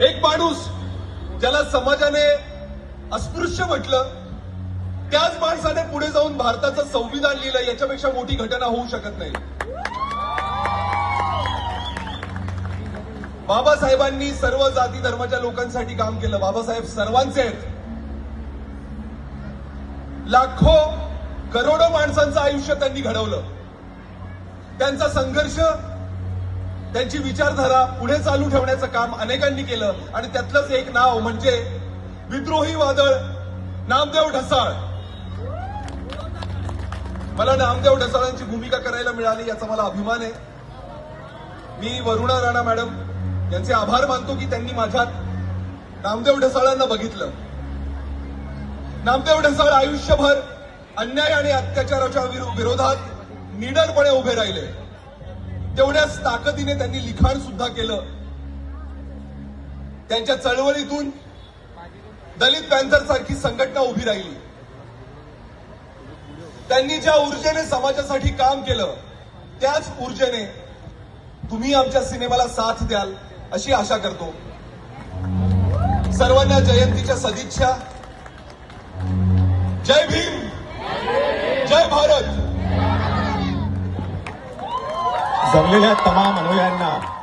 एक माणूस ज्याला समाजाने अस्पृश्य म्हटलं, त्याच माणसाने पुढे जाऊन भारताचं संविधान लिहिलं, याच्यापेक्षा मोठी घटना होऊ शकत नाही. बाबासाहेबांनी सर्व जाती धर्माच्या लोकांसाठी काम केलं. बाबासाहेब सर्वांचे आहेत. लाखो करोडो माणसांचं आयुष्य त्यांनी घडवलं. त्यांचा संघर्ष, त्यांची विचारधारा पुढे चालू ठेवण्याचं काम अनेकांनी केलं आणि त्यातलंच एक नाव म्हणजे विद्रोही वादळ नामदेव ढसाळ. मला नामदेव ढसाळांची भूमिका करायला मिळाली याचा मला अभिमान आहे. मी वरुणा राणा मॅडम यांचे आभार मानतो की त्यांनी माझ्यात नामदेव ढसाळांना बघितलं. नामदेव ढसाळ आयुष्यभर अन्याय आणि अत्याचाराच्या विरोधात निडरपणे उभे राहिले. तेवढ्याच ताकदीने त्यांनी लिखाण सुद्धा केलं. त्यांच्या चळवळीतून दलित पॅन्थर सारखी संघटना उभी राहिली. त्यांनी ज्या ऊर्जेने समाजासाठी काम केलं, त्याच ऊर्जेने तुम्ही आमच्या सिनेमाला साथ द्याल अशी आशा करतो. सर्वांना जयंतीच्या सदिच्छा. जय भीम, जय भारत. जमलेल्या तमाम अनुयायांना